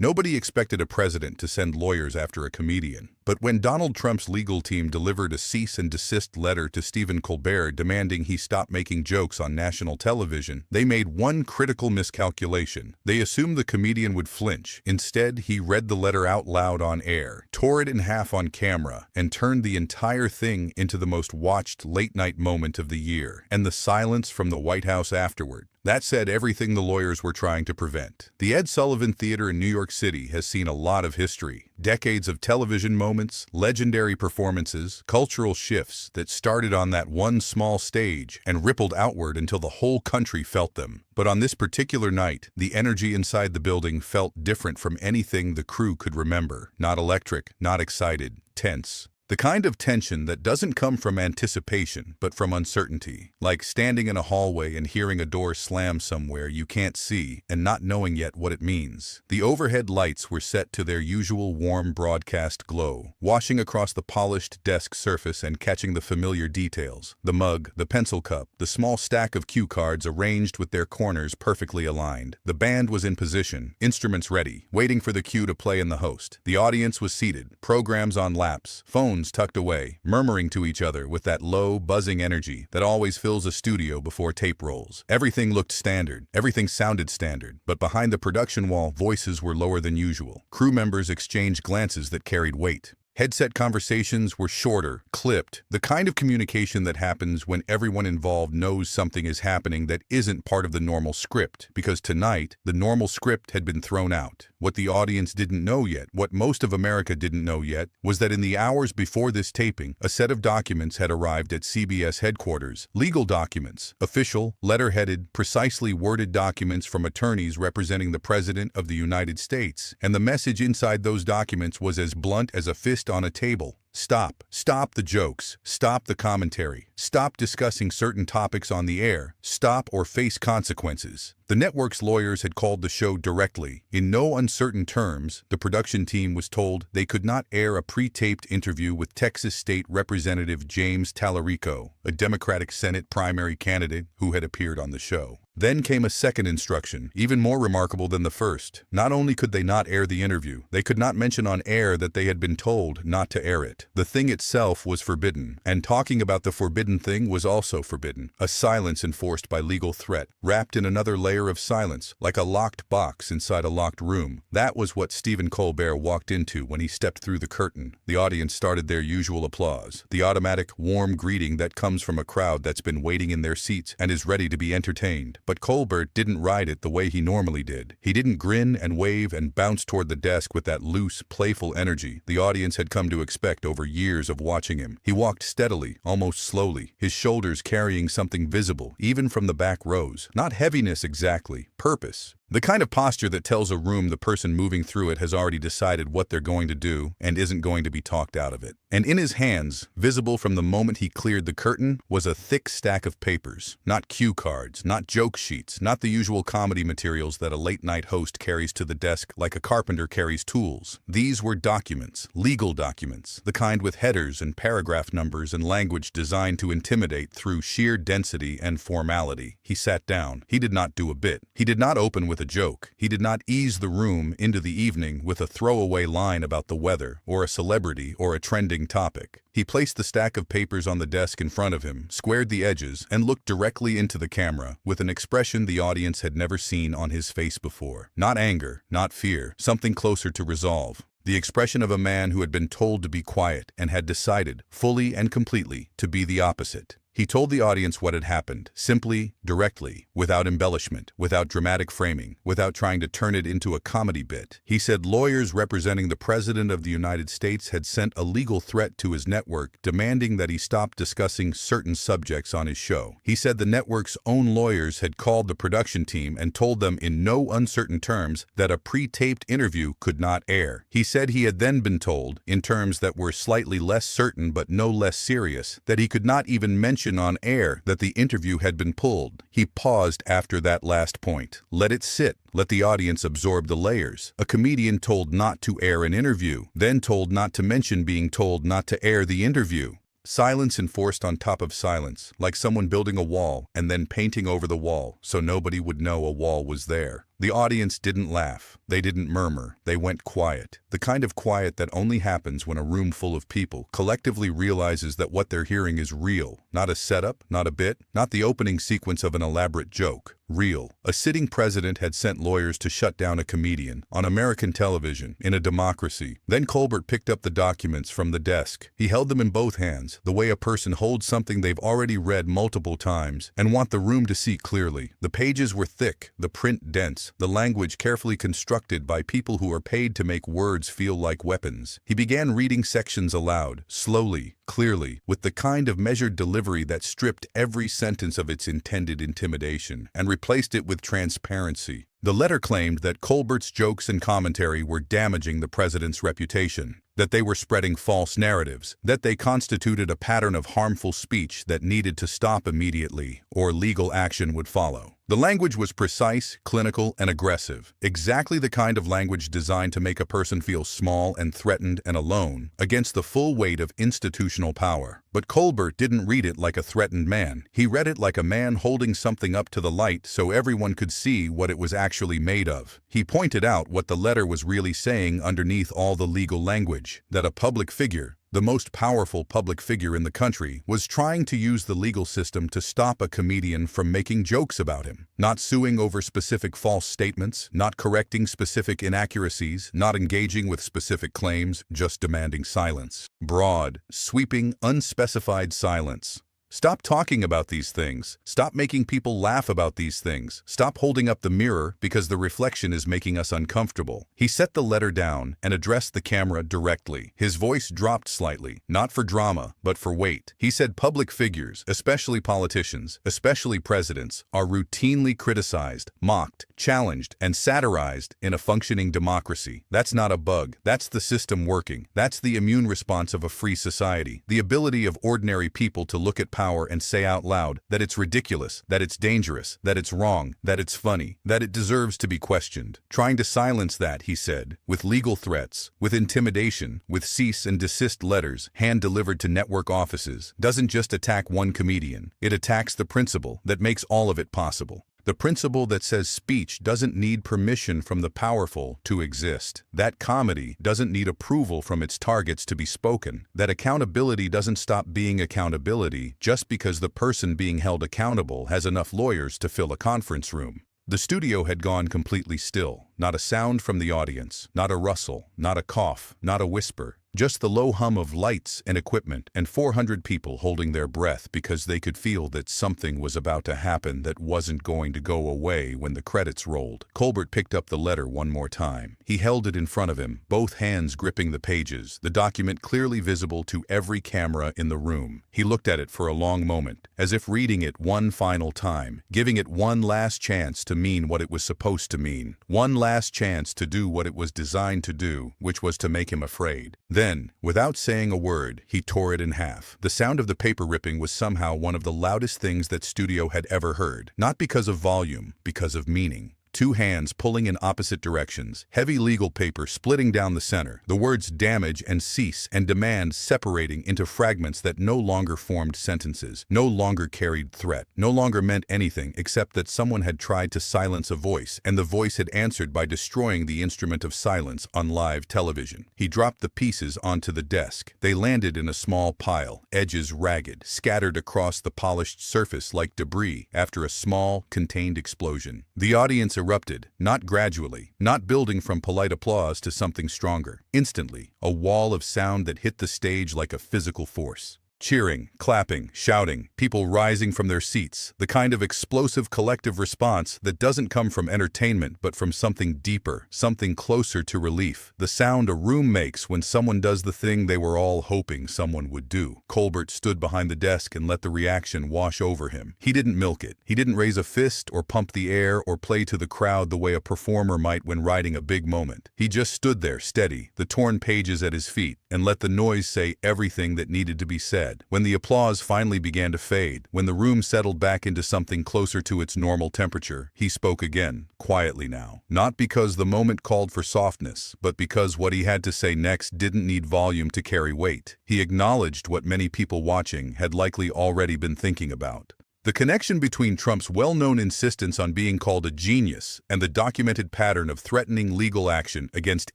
Nobody expected a president to send lawyers after a comedian. But when Donald Trump's legal team delivered a cease and desist letter to Stephen Colbert demanding he stop making jokes on national television, they made one critical miscalculation. They assumed the comedian would flinch. Instead, he read the letter out loud on air, tore it in half on camera, and turned the entire thing into the most watched late-night moment of the year, and the silence from the White House afterward. That said everything the lawyers were trying to prevent. The Ed Sullivan Theater in New York City has seen a lot of history. Decades of television moments, legendary performances, cultural shifts that started on that one small stage and rippled outward until the whole country felt them. But on this particular night, the energy inside the building felt different from anything the crew could remember. Not electric, not excited, tense. The kind of tension that doesn't come from anticipation, but from uncertainty. Like standing in a hallway and hearing a door slam somewhere you can't see and not knowing yet what it means. The overhead lights were set to their usual warm broadcast glow, washing across the polished desk surface and catching the familiar details. The mug, the pencil cup, the small stack of cue cards arranged with their corners perfectly aligned. The band was in position, instruments ready, waiting for the cue to play in the host. The audience was seated, programs on laps, phones tucked away, murmuring to each other with that low, buzzing energy that always fills a studio before tape rolls. Everything looked standard, everything sounded standard, but behind the production wall, voices were lower than usual. Crew members exchanged glances that carried weight. Headset conversations were shorter, clipped, the kind of communication that happens when everyone involved knows something is happening that isn't part of the normal script, because tonight, the normal script had been thrown out. What the audience didn't know yet, what most of America didn't know yet, was that in the hours before this taping, a set of documents had arrived at CBS headquarters. Legal documents, official, letter-headed, precisely worded documents from attorneys representing the President of the United States. And the message inside those documents was as blunt as a fist on a table. Stop. Stop the jokes. Stop the commentary. Stop discussing certain topics on the air. Stop or face consequences. The network's lawyers had called the show directly. In no uncertain terms, the production team was told they could not air a pre-taped interview with Texas State Representative James Tallarico, a Democratic Senate primary candidate who had appeared on the show. Then came a second instruction, even more remarkable than the first. Not only could they not air the interview, they could not mention on air that they had been told not to air it. The thing itself was forbidden, and talking about the forbidden thing was also forbidden. A silence enforced by legal threat, wrapped in another layer of silence, like a locked box inside a locked room. That was what Stephen Colbert walked into when he stepped through the curtain. The audience started their usual applause, the automatic, warm greeting that comes from a crowd that's been waiting in their seats and is ready to be entertained. But Colbert didn't ride it the way he normally did. He didn't grin and wave and bounce toward the desk with that loose, playful energy the audience had come to expect over years of watching him. He walked steadily, almost slowly, his shoulders carrying something visible, even from the back rows. Not heaviness exactly, purpose. The kind of posture that tells a room the person moving through it has already decided what they're going to do and isn't going to be talked out of it. And in his hands, visible from the moment he cleared the curtain, was a thick stack of papers. Not cue cards, not joke sheets, not the usual comedy materials that a late-night host carries to the desk like a carpenter carries tools. These were documents, legal documents, the kind with headers and paragraph numbers and language designed to intimidate through sheer density and formality. He sat down. He did not do a bit. He did not open with a joke. He did not ease the room into the evening with a throwaway line about the weather, or a celebrity, or a trending topic. He placed the stack of papers on the desk in front of him, squared the edges, and looked directly into the camera with an expression the audience had never seen on his face before. Not anger, not fear, something closer to resolve. The expression of a man who had been told to be quiet and had decided, fully and completely, to be the opposite. He told the audience what had happened, simply, directly, without embellishment, without dramatic framing, without trying to turn it into a comedy bit. He said lawyers representing the President of the United States had sent a legal threat to his network, demanding that he stop discussing certain subjects on his show. He said the network's own lawyers had called the production team and told them in no uncertain terms that a pre-taped interview could not air. He said he had then been told, in terms that were slightly less certain but no less serious, that he could not even mention on air that the interview had been pulled. He paused after that last point. Let it sit. Let the audience absorb the layers. A comedian told not to air an interview, then told not to mention being told not to air the interview. Silence enforced on top of silence, like someone building a wall and then painting over the wall so nobody would know a wall was there. The audience didn't laugh. They didn't murmur. They went quiet. The kind of quiet that only happens when a room full of people collectively realizes that what they're hearing is real. Not a setup, not a bit, not the opening sequence of an elaborate joke. Real. A sitting president had sent lawyers to shut down a comedian on American television in a democracy. Then Colbert picked up the documents from the desk. He held them in both hands, the way a person holds something they've already read multiple times and want the room to see clearly. The pages were thick, the print dense, the language carefully constructed by people who are paid to make words feel like weapons. He began reading sections aloud, slowly, clearly, with the kind of measured delivery that stripped every sentence of its intended intimidation and replaced it with transparency. The letter claimed that Colbert's jokes and commentary were damaging the president's reputation, that they were spreading false narratives, that they constituted a pattern of harmful speech that needed to stop immediately, or legal action would follow. The language was precise, clinical, and aggressive, exactly the kind of language designed to make a person feel small and threatened and alone against the full weight of institutional power. But Colbert didn't read it like a threatened man. He read it like a man holding something up to the light so everyone could see what it was actually made of. He pointed out what the letter was really saying underneath all the legal language, that a public figure, the most powerful public figure in the country, was trying to use the legal system to stop a comedian from making jokes about him, not suing over specific false statements, not correcting specific inaccuracies, not engaging with specific claims, just demanding silence. Broad, sweeping, unspecified silence. Stop talking about these things. Stop making people laugh about these things. Stop holding up the mirror because the reflection is making us uncomfortable. He set the letter down and addressed the camera directly. His voice dropped slightly, not for drama, but for weight. He said public figures, especially politicians, especially presidents, are routinely criticized, mocked, challenged, and satirized in a functioning democracy. That's not a bug. That's the system working. That's the immune response of a free society. The ability of ordinary people to look at power and say out loud that it's ridiculous, that it's dangerous, that it's wrong, that it's funny, that it deserves to be questioned. Trying to silence that, he said, with legal threats, with intimidation, with cease and desist letters hand-delivered to network offices, doesn't just attack one comedian. It attacks the principle that makes all of it possible. The principle that says speech doesn't need permission from the powerful to exist. That comedy doesn't need approval from its targets to be spoken. That accountability doesn't stop being accountability just because the person being held accountable has enough lawyers to fill a conference room. The studio had gone completely still. Not a sound from the audience, not a rustle, not a cough, not a whisper. Just the low hum of lights and equipment and 400 people holding their breath because they could feel that something was about to happen that wasn't going to go away when the credits rolled. Colbert picked up the letter one more time. He held it in front of him, both hands gripping the pages, the document clearly visible to every camera in the room. He looked at it for a long moment, as if reading it one final time, giving it one last chance to mean what it was supposed to mean, one last chance to do what it was designed to do, which was to make him afraid. Then, without saying a word, he tore it in half. The sound of the paper ripping was somehow one of the loudest things that studio had ever heard. Not because of volume, because of meaning. Two hands pulling in opposite directions, heavy legal paper splitting down the center, the words damage and cease and demand separating into fragments that no longer formed sentences, no longer carried threat, no longer meant anything except that someone had tried to silence a voice, and the voice had answered by destroying the instrument of silence on live television. He dropped the pieces onto the desk. They landed in a small pile, edges ragged, scattered across the polished surface like debris after a small, contained explosion. The audience erupted, not gradually, not building from polite applause to something stronger. Instantly, a wall of sound that hit the stage like a physical force. Cheering, clapping, shouting, people rising from their seats, the kind of explosive collective response that doesn't come from entertainment but from something deeper, something closer to relief. The sound a room makes when someone does the thing they were all hoping someone would do. Colbert stood behind the desk and let the reaction wash over him. He didn't milk it. He didn't raise a fist or pump the air or play to the crowd the way a performer might when riding a big moment. He just stood there steady, the torn pages at his feet, and let the noise say everything that needed to be said. When the applause finally began to fade, when the room settled back into something closer to its normal temperature, he spoke again, quietly now. Not because the moment called for softness, but because what he had to say next didn't need volume to carry weight. He acknowledged what many people watching had likely already been thinking about. The connection between Trump's well-known insistence on being called a genius and the documented pattern of threatening legal action against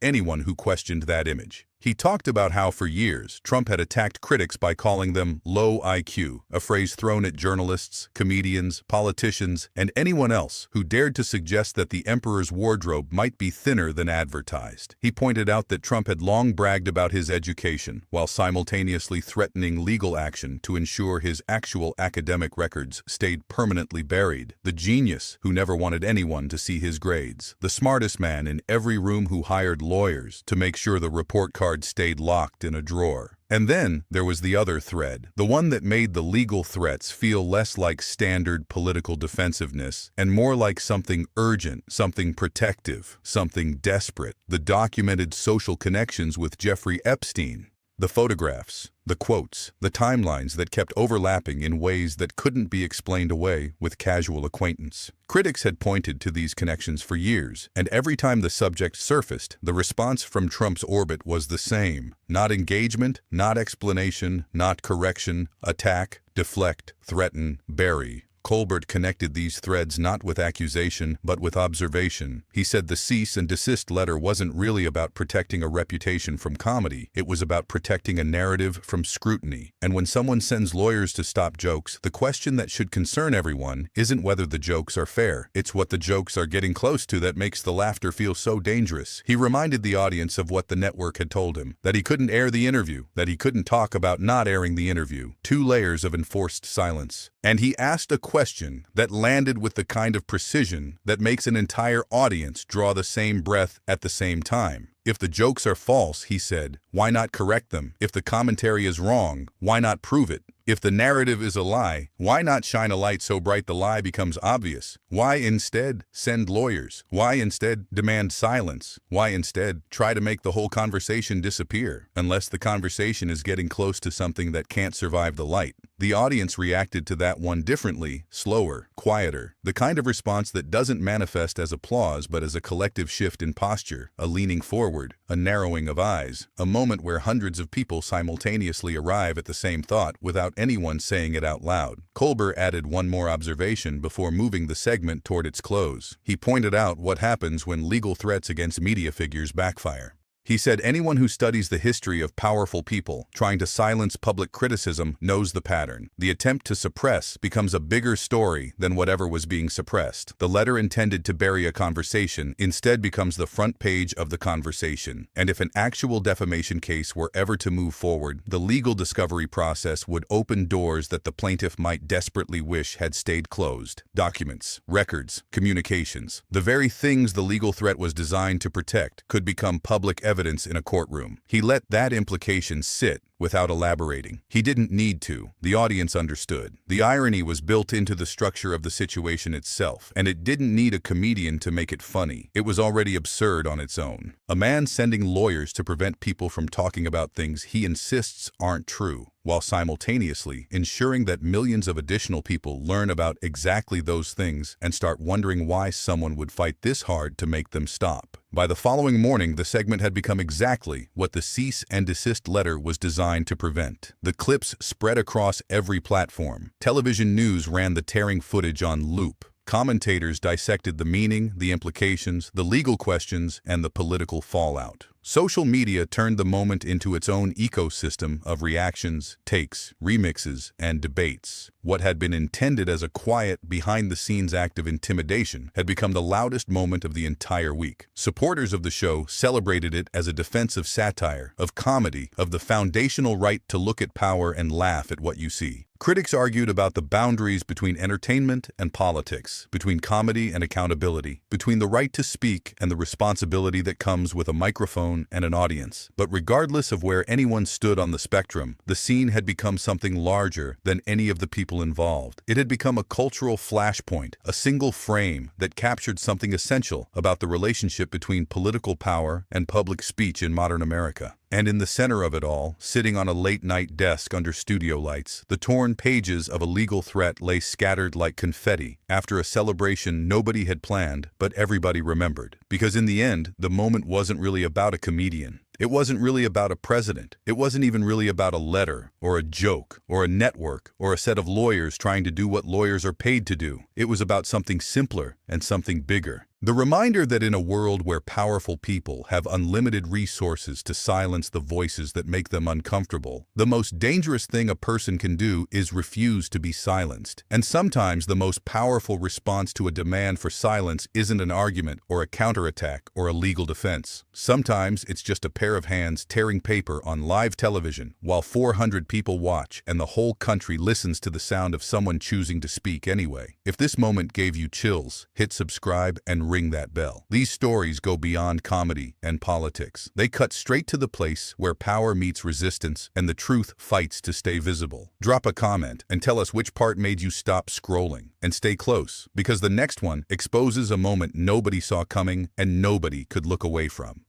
anyone who questioned that image. He talked about how for years Trump had attacked critics by calling them low IQ, a phrase thrown at journalists, comedians, politicians, and anyone else who dared to suggest that the emperor's wardrobe might be thinner than advertised. He pointed out that Trump had long bragged about his education while simultaneously threatening legal action to ensure his actual academic records stayed permanently buried. The genius who never wanted anyone to see his grades. The smartest man in every room who hired lawyers to make sure the report card stayed locked in a drawer. And then there was the other thread, the one that made the legal threats feel less like standard political defensiveness and more like something urgent, something protective, something desperate. The documented social connections with Jeffrey Epstein. The photographs, the quotes, the timelines that kept overlapping in ways that couldn't be explained away with casual acquaintance. Critics had pointed to these connections for years, and every time the subject surfaced, the response from Trump's orbit was the same. Not engagement, not explanation, not correction, attack, deflect, threaten, bury. Colbert connected these threads not with accusation, but with observation. He said the cease and desist letter wasn't really about protecting a reputation from comedy. It was about protecting a narrative from scrutiny. And when someone sends lawyers to stop jokes, the question that should concern everyone isn't whether the jokes are fair. It's what the jokes are getting close to that makes the laughter feel so dangerous. He reminded the audience of what the network had told him, that he couldn't air the interview, that he couldn't talk about not airing the interview. 2 layers of enforced silence. And he asked a question that landed with the kind of precision that makes an entire audience draw the same breath at the same time. If the jokes are false, he said, why not correct them? If the commentary is wrong, why not prove it? If the narrative is a lie, why not shine a light so bright the lie becomes obvious? Why instead send lawyers? Why instead demand silence? Why instead try to make the whole conversation disappear, unless the conversation is getting close to something that can't survive the light? The audience reacted to that one differently, slower, quieter, the kind of response that doesn't manifest as applause but as a collective shift in posture, a leaning forward, a narrowing of eyes, a moment where hundreds of people simultaneously arrive at the same thought without anyone saying it out loud. Colbert added one more observation before moving the segment toward its close. He pointed out what happens when legal threats against media figures backfire. He said anyone who studies the history of powerful people trying to silence public criticism knows the pattern. The attempt to suppress becomes a bigger story than whatever was being suppressed. The letter intended to bury a conversation instead becomes the front page of the conversation. And if an actual defamation case were ever to move forward, the legal discovery process would open doors that the plaintiff might desperately wish had stayed closed. Documents, records, communications. The very things the legal threat was designed to protect could become public evidence in a courtroom. He let that implication sit without elaborating. He didn't need to. The audience understood. The irony was built into the structure of the situation itself, and it didn't need a comedian to make it funny. It was already absurd on its own. A man sending lawyers to prevent people from talking about things he insists aren't true, while simultaneously ensuring that millions of additional people learn about exactly those things and start wondering why someone would fight this hard to make them stop. By the following morning, the segment had become exactly what the cease and desist letter was designed to prevent. The clips spread across every platform. Television news ran the tearing footage on loop. Commentators dissected the meaning, the implications, the legal questions, and the political fallout. Social media turned the moment into its own ecosystem of reactions, takes, remixes, and debates. What had been intended as a quiet, behind-the-scenes act of intimidation had become the loudest moment of the entire week. Supporters of the show celebrated it as a defense of satire, of comedy, of the foundational right to look at power and laugh at what you see. Critics argued about the boundaries between entertainment and politics, between comedy and accountability, between the right to speak and the responsibility that comes with a microphone and an audience. But regardless of where anyone stood on the spectrum, the scene had become something larger than any of the people involved. It had become a cultural flashpoint, a single frame that captured something essential about the relationship between political power and public speech in modern America. And in the center of it all, sitting on a late-night desk under studio lights, the torn pages of a legal threat lay scattered like confetti after a celebration nobody had planned, but everybody remembered. Because in the end, the moment wasn't really about a comedian. It wasn't really about a president. It wasn't even really about a letter, or a joke, or a network, or a set of lawyers trying to do what lawyers are paid to do. It was about something simpler and something bigger. The reminder that in a world where powerful people have unlimited resources to silence the voices that make them uncomfortable, the most dangerous thing a person can do is refuse to be silenced. And sometimes the most powerful response to a demand for silence isn't an argument or a counterattack or a legal defense. Sometimes it's just a pair of hands tearing paper on live television while 400 people watch and the whole country listens to the sound of someone choosing to speak anyway. If this moment gave you chills, hit subscribe and ring that bell. These stories go beyond comedy and politics. They cut straight to the place where power meets resistance and the truth fights to stay visible. Drop a comment and tell us which part made you stop scrolling. And stay close, because the next one exposes a moment nobody saw coming and nobody could look away from.